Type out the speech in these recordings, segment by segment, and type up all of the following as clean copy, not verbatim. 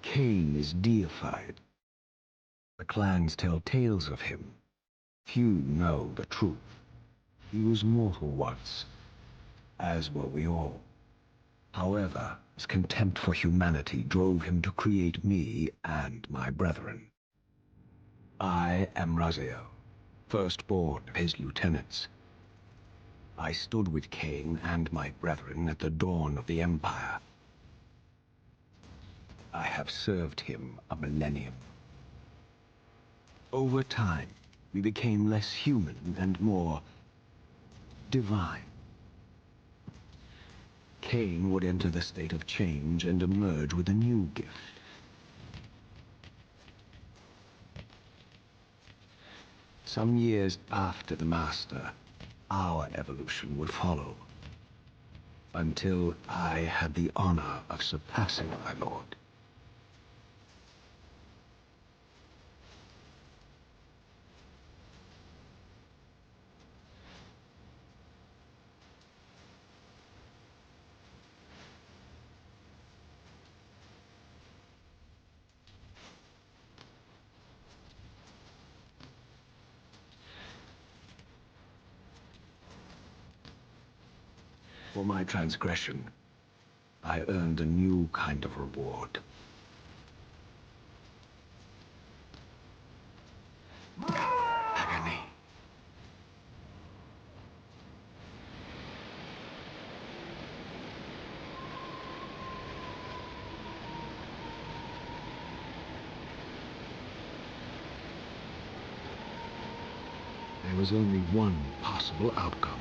Kain is deified. The clans tell tales of him. Few know the truth. He was mortal once, as were we all. However, his contempt for humanity drove him to create me and my brethren. I am Raziel, firstborn of his lieutenants. I stood with Kain and my brethren at the dawn of the Empire. I have served him a millennium. Over time, we became less human and more divine. Kain would enter the state of change and emerge with a new gift. Some years after the Master, our evolution would follow. Until I had the honor of surpassing my lord. For my transgression, I earned a new kind of reward. Agony. There was only one possible outcome.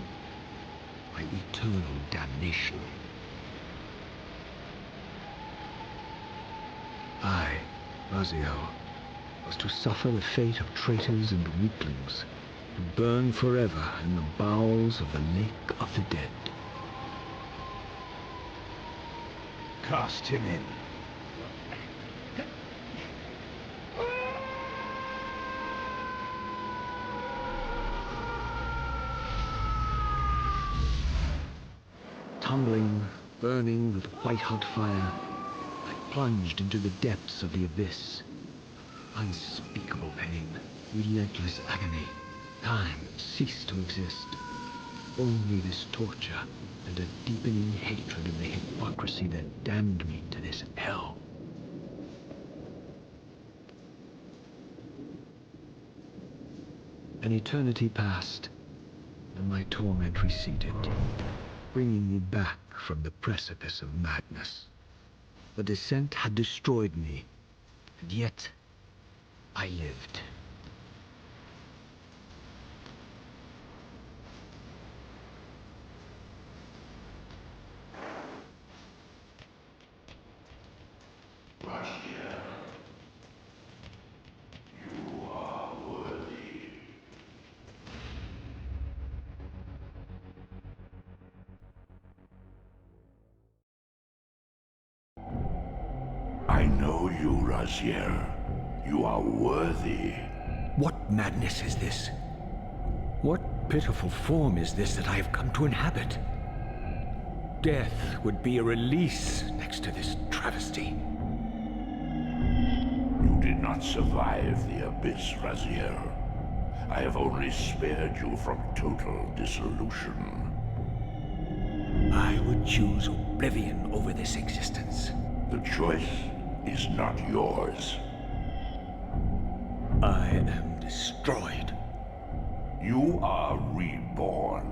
My eternal damnation. I, Raziel, was to suffer the fate of traitors and weaklings, to burn forever in the bowels of the lake of the dead. Cast him in. Tumbling, burning with white-hot fire, I plunged into the depths of the abyss. Unspeakable pain, relentless agony. Time ceased to exist. Only this torture and a deepening hatred of the hypocrisy that damned me to this hell. An eternity passed, and my torment receded, bringing me back from the precipice of madness. The descent had destroyed me, and yet I lived. I know you, Raziel. You are worthy. What madness is this? What pitiful form is this that I have come to inhabit? Death would be a release next to this travesty. You did not survive the abyss, Raziel. I have only spared you from total dissolution. I would choose oblivion over this existence. The choice is not yours. I am destroyed. You are reborn.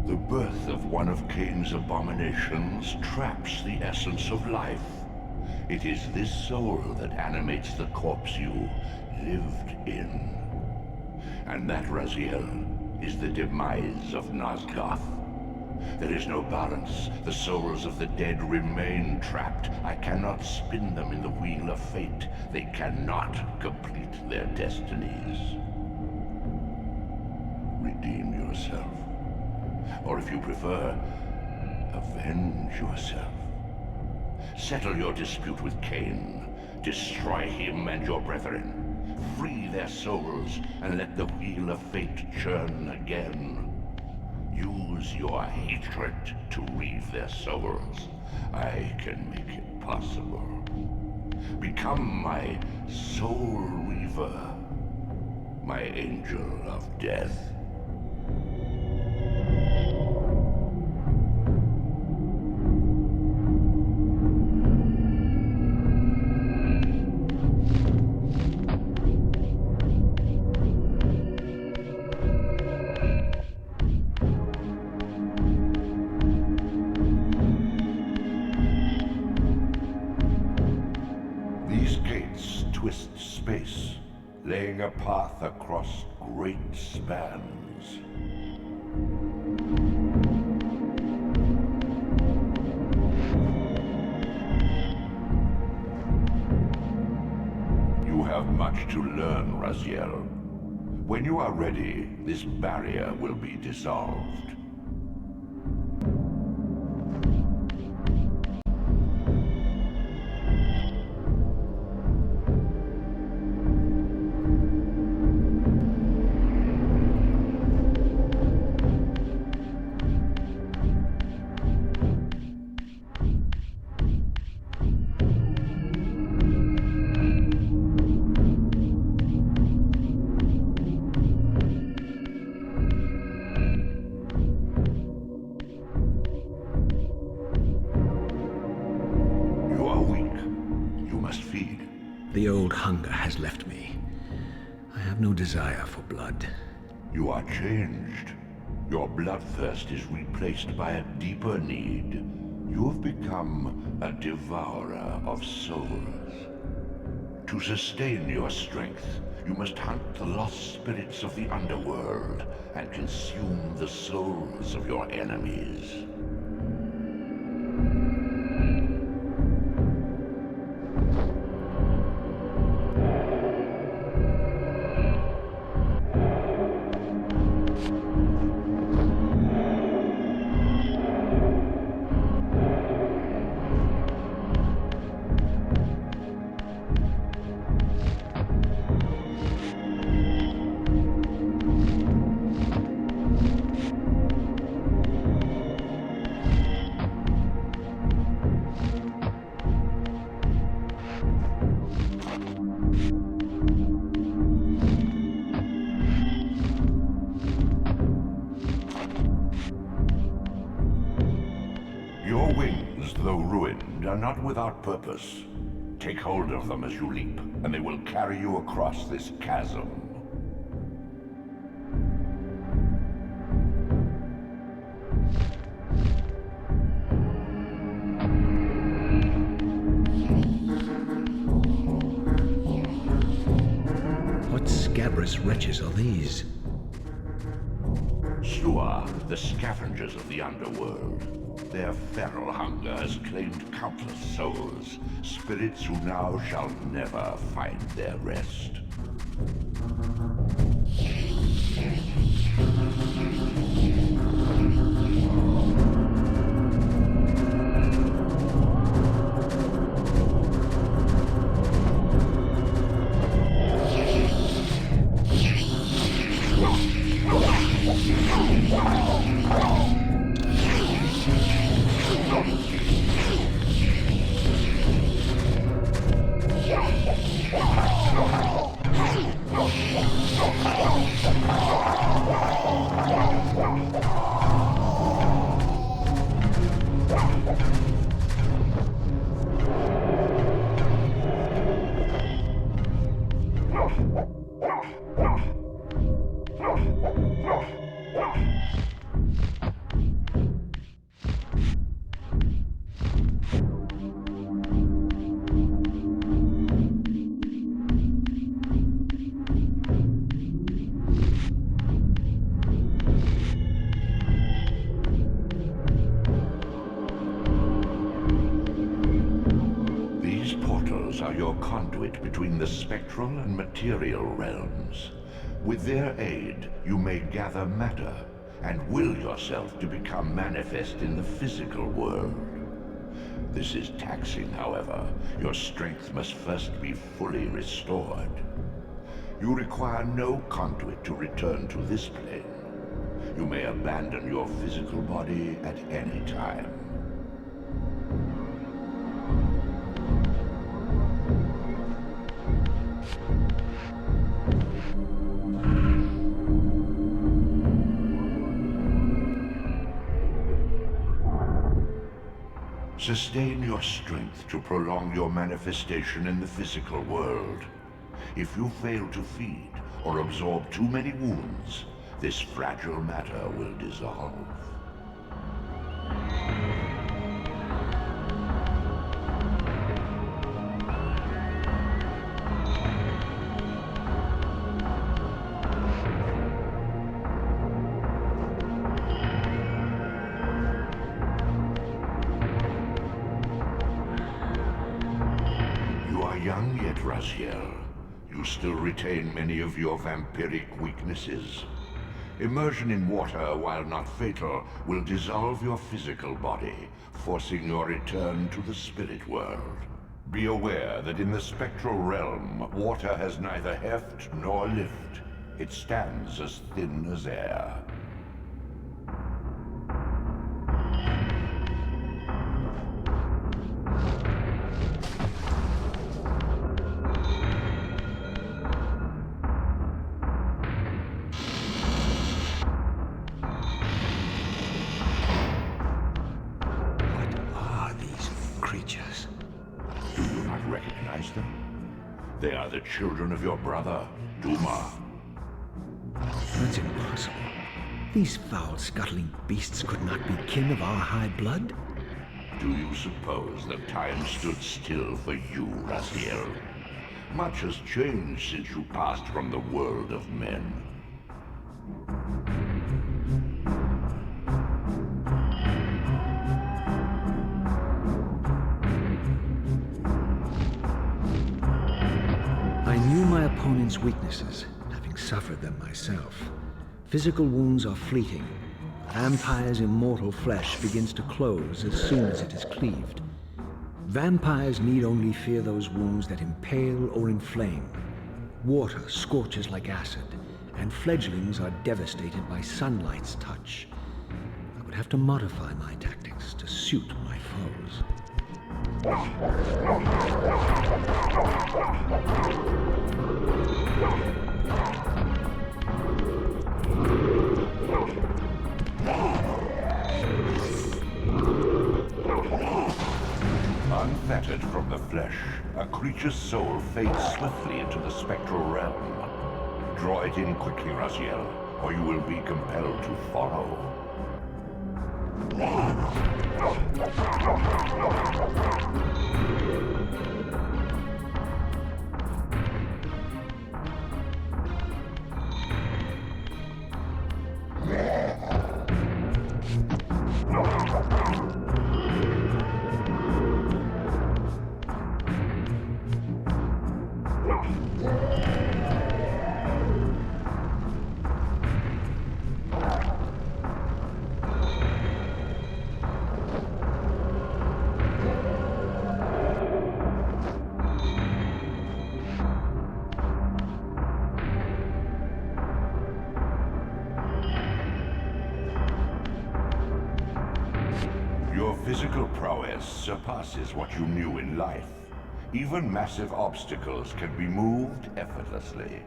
The birth of one of Kain's abominations traps the essence of life. It is this soul that animates the corpse you lived in. And that, Raziel, is the demise of Asgard. There is no balance. The souls of the dead remain trapped. I cannot spin them in the wheel of fate. They cannot complete their destinies. Redeem yourself. Or if you prefer, avenge yourself. Settle your dispute with Kain. Destroy him and your brethren. Free their souls and let the wheel of fate churn again. Use your hatred to reave their souls. I can make it possible. Become my soul Reaver, my angel of death. These gates twist space, laying a path across great spans. You have much to learn, Raziel. When you are ready, this barrier will be dissolved. The old hunger has left me. I have no desire for blood. You are changed. Your bloodthirst is replaced by a deeper need. You have become a devourer of souls. To sustain your strength, you must hunt the lost spirits of the underworld and consume the souls of your enemies. Your wings, though ruined, are not without purpose. Take hold of them as you leap, and they will carry you across this chasm. What scabrous wretches are these? Shua, the scavengers of the underworld. Their feral hunger has claimed countless souls, spirits who now shall never find their rest. Are your conduit between the spectral and material realms. With their aid, you may gather matter and will yourself to become manifest in the physical world. This is taxing, however. Your strength must first be fully restored. You require no conduit to return to this plane. You may abandon your physical body at any time. Sustain your strength to prolong your manifestation in the physical world. If you fail to feed or absorb too many wounds, this fragile matter will dissolve. Young yet, Raziel. You still retain many of your vampiric weaknesses. Immersion in water, while not fatal, will dissolve your physical body, forcing your return to the spirit world. Be aware that in the spectral realm, water has neither heft nor lift. It stands as thin as air. They are the children of your brother, Duma. That's impossible. These foul, scuttling beasts could not be kin of our high blood? Do you suppose that time stood still for you, Raziel? Much has changed since you passed from the world of men. I knew my opponent's weaknesses, having suffered them myself. Physical wounds are fleeting. A vampire's immortal flesh begins to close as soon as it is cleaved. Vampires need only fear those wounds that impale or inflame. Water scorches like acid, and fledglings are devastated by sunlight's touch. I would have to modify my tactics to suit my foes. Unfettered from the flesh, a creature's soul fades swiftly into the spectral realm. Draw it in quickly, Raziel, or you will be compelled to follow. Physical prowess surpasses what you knew in life. Even massive obstacles can be moved effortlessly.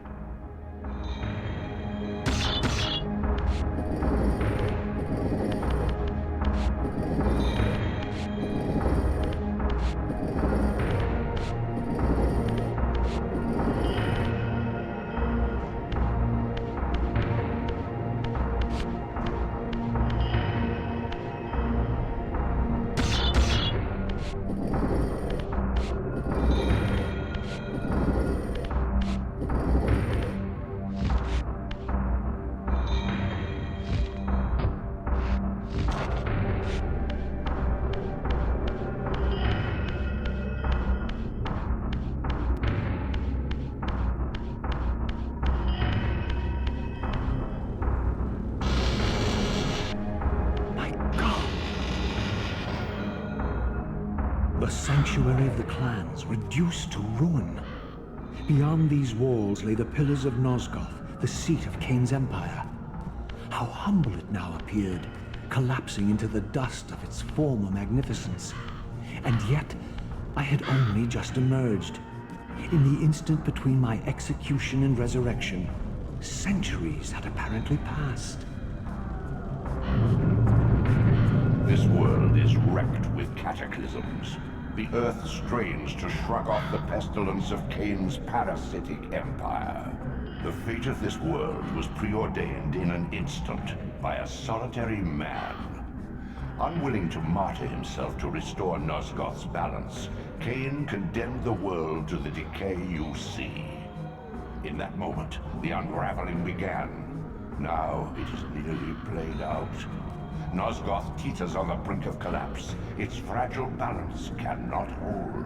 The sanctuary of the clans reduced to ruin. Beyond these walls lay the pillars of Nosgoth, the seat of Kain's empire. How humble it now appeared, collapsing into the dust of its former magnificence. And yet, I had only just emerged. In the instant between my execution and resurrection, centuries had apparently passed. This world is wrecked with cataclysms. The Earth strains to shrug off the pestilence of Kain's parasitic empire. The fate of this world was preordained in an instant by a solitary man. Unwilling to martyr himself to restore Nosgoth's balance, Kain condemned the world to the decay you see. In that moment, the unraveling began. Now it is nearly played out. Nosgoth teeters on the brink of collapse. Its fragile balance cannot hold.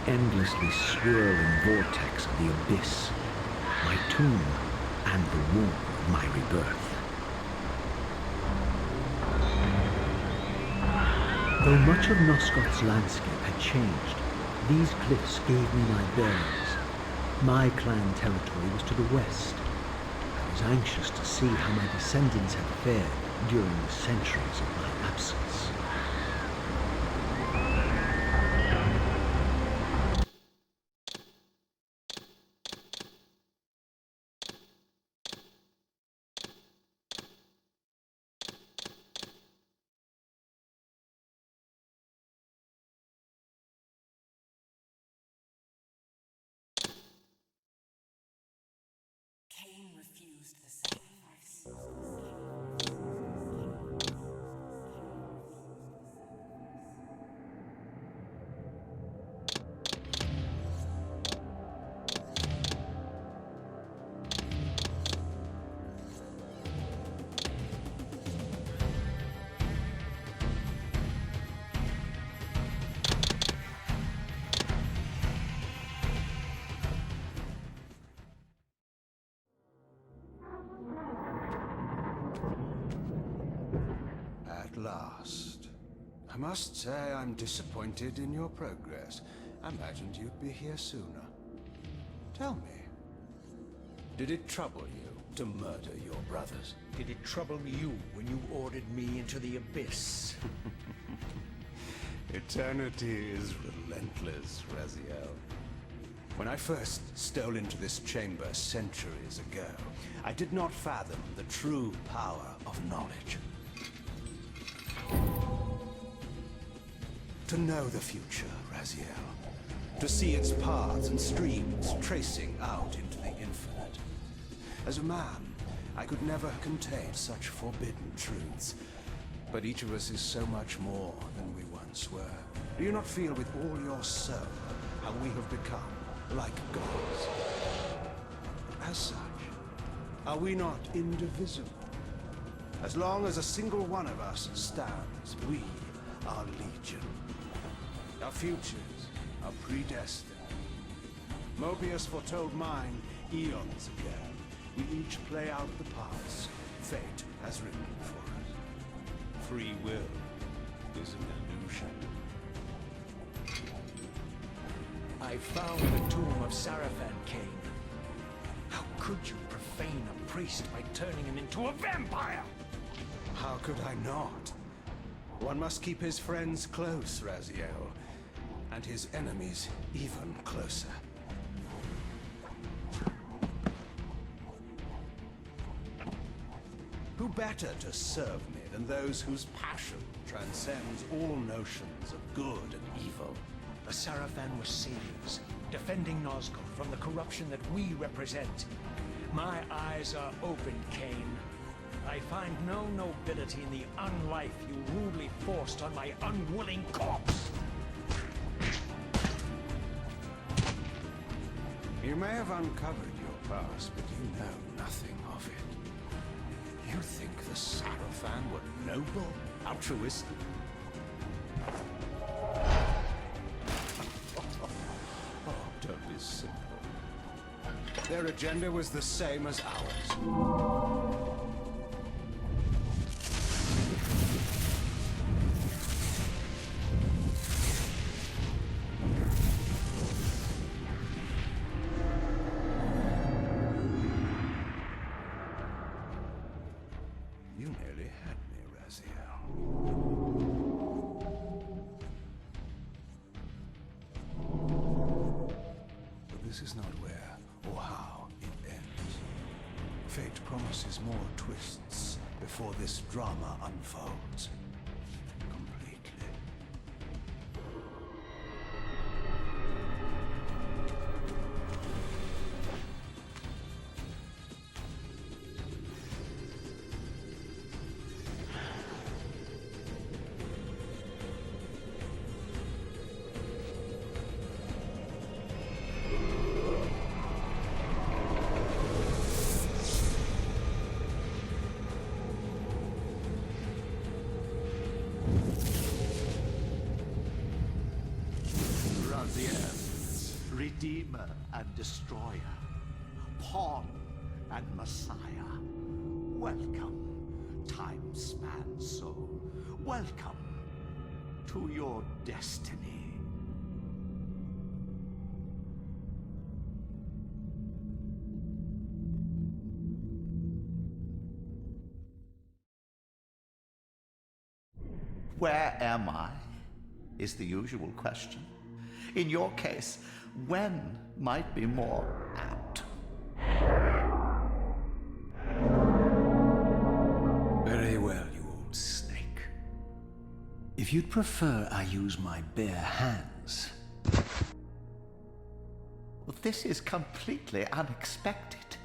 Endlessly swirling vortex of the abyss, my tomb, and the womb of my rebirth. Though much of Nosgoth's landscape had changed, these cliffs gave me my bearings. My clan territory was to the west. I was anxious to see how my descendants had fared during the centuries of my absence. Kain refused the sacrifice. Last. I must say I'm disappointed in your progress. I imagined you'd be here sooner. Tell me, did it trouble you to murder your brothers? Did it trouble you when you ordered me into the abyss? Eternity is relentless, Raziel. When I first stole into this chamber centuries ago, I did not fathom the true power of knowledge. To know the future, Raziel. To see its paths and streams tracing out into the infinite. As a man, I could never contain such forbidden truths. But each of us is so much more than we once were. Do you not feel with all your soul how we have become like gods? As such, are we not indivisible? As long as a single one of us stands, we are legion. Our futures are predestined. Mobius foretold mine eons ago. We each play out the parts fate has written for us. Free will is an illusion. I found the tomb of Sarafan, Kain. How could you profane a priest by turning him into a vampire? How could I not? One must keep his friends close, Raziel, and his enemies even closer. Who better to serve me than those whose passion transcends all notions of good and evil? The Sarafan were saviors, defending Nosgoth from the corruption that we represent. My eyes are open, Kain. I find no nobility in the unlife you rudely forced on my unwilling corpse. You may have uncovered your past, but you know nothing of it. You think the Sarafan were noble, altruistic? Oh, don't be simple. Their agenda was the same as ours. You nearly had me, Raziel. But this is not where or how it ends. Fate promises more twists before this drama unfolds completely. Redeemer and Destroyer, Pawn and Messiah. Welcome, time-span soul. Welcome to your destiny. Where am I? Is the usual question. In your case, when might be more apt. Very well, you old snake. If you'd prefer I use my bare hands... This is completely unexpected.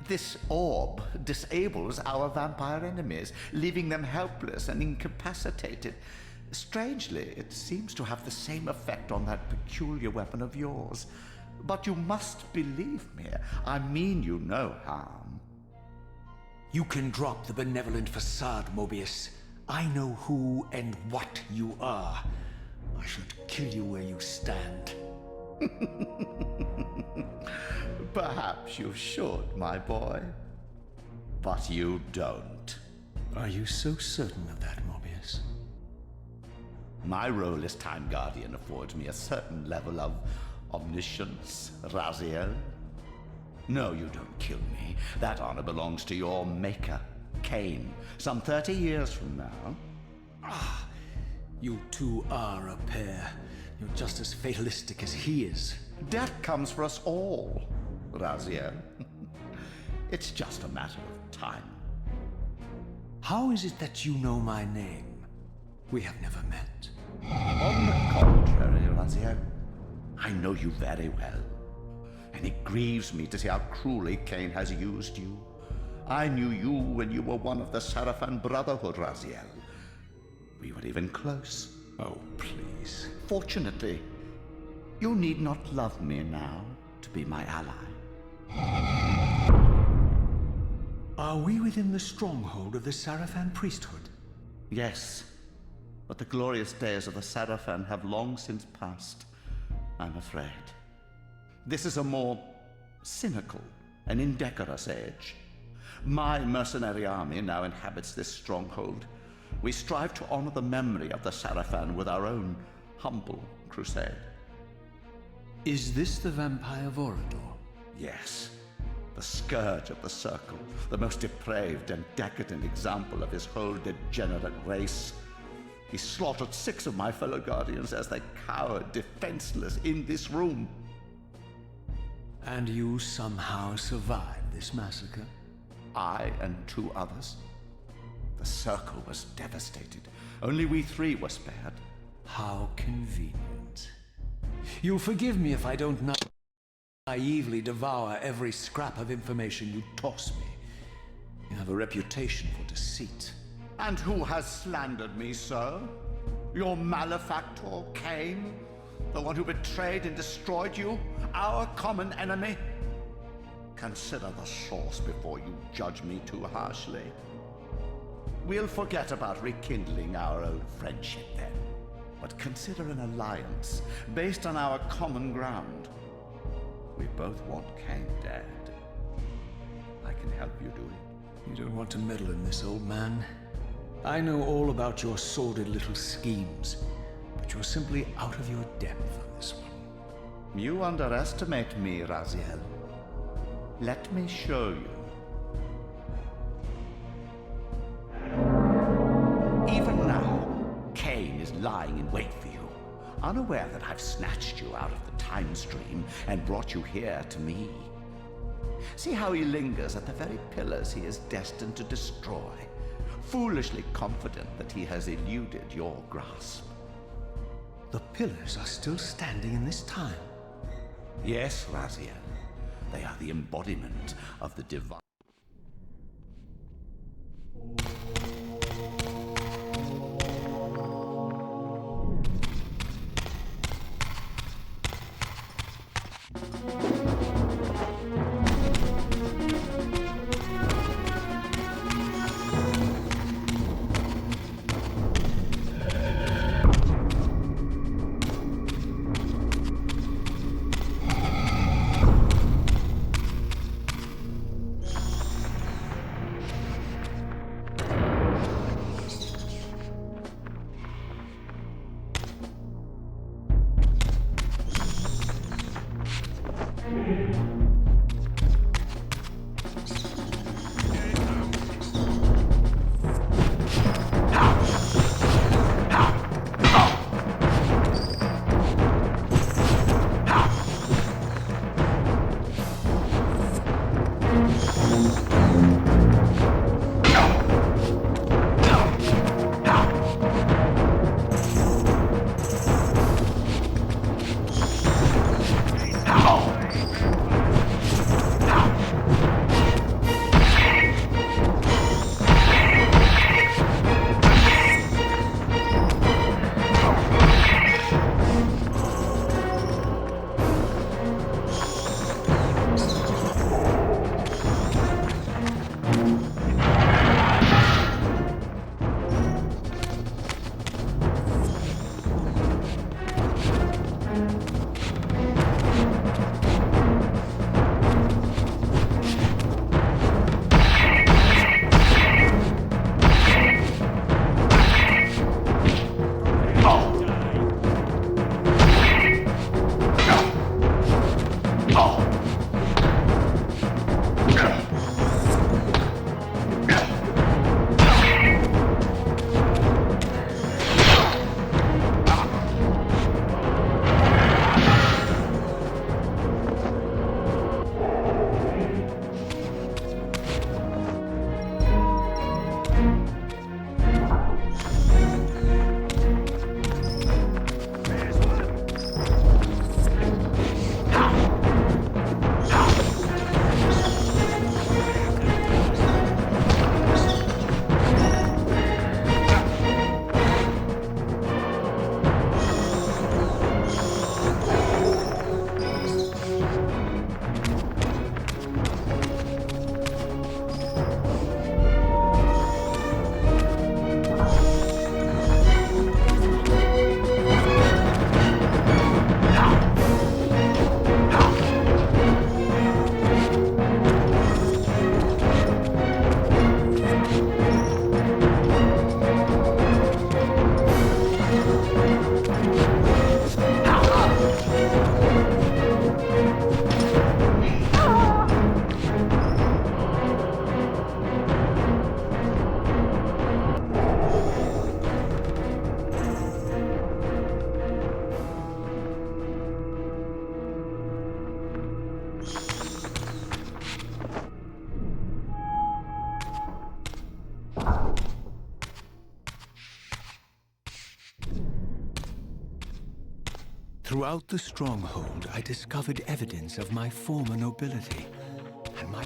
This orb disables our vampire enemies, leaving them helpless and incapacitated. Strangely, it seems to have the same effect on that peculiar weapon of yours. But you must believe me. I mean you no harm. You can drop the benevolent facade, Mobius. I know who and what you are. I should kill you where you stand. Perhaps you should, my boy. But you don't. Are you so certain of that, Mobius? My role as Time Guardian affords me a certain level of omniscience, Raziel. No, you don't kill me. That honor belongs to your maker, Kain, some 30 years from now. You two are a pair. You're just as fatalistic as he is. Death comes for us all, Raziel. It's just a matter of time. How is it that you know my name? We have never met. On the contrary, Raziel, I know you very well. And it grieves me to see how cruelly Kain has used you. I knew you when you were one of the Sarafan Brotherhood, Raziel. We were even close. Oh, please. Fortunately, you need not love me now to be my ally. Are we within the stronghold of the Sarafan priesthood? Yes, but the glorious days of the Sarafan have long since passed, I'm afraid. This is a more cynical and indecorous age. My mercenary army now inhabits this stronghold. We strive to honor the memory of the Sarafan with our own humble crusade. Is this the vampire Vorador? Yes, the scourge of the Circle, the most depraved and decadent example of his whole degenerate race. He slaughtered 6 of my fellow Guardians as they cowered defenseless in this room. And you somehow survived this massacre? I and 2 others. The Circle was devastated. Only we 3 were spared. How convenient. You'll forgive me if I don't naively devour every scrap of information you toss me. You have a reputation for deceit. And who has slandered me, sir? Your malefactor, Kain? The one who betrayed and destroyed you? Our common enemy? Consider the source before you judge me too harshly. We'll forget about rekindling our old friendship then. But consider an alliance based on our common ground. We both want Kain dead. I can help you do it. You don't want to meddle in this, old man. I know all about your sordid little schemes, but you're simply out of your depth on this one. You underestimate me, Raziel. Let me show you. Even now, Kain is lying in wait for you, unaware that I've snatched you out of the time stream and brought you here to me. See how he lingers at the very pillars he is destined to destroy, foolishly confident that he has eluded your grasp. The pillars are still standing in this time. Yes, Raziel. They are the embodiment of the divine. Throughout the stronghold, I discovered evidence of my former nobility, and my...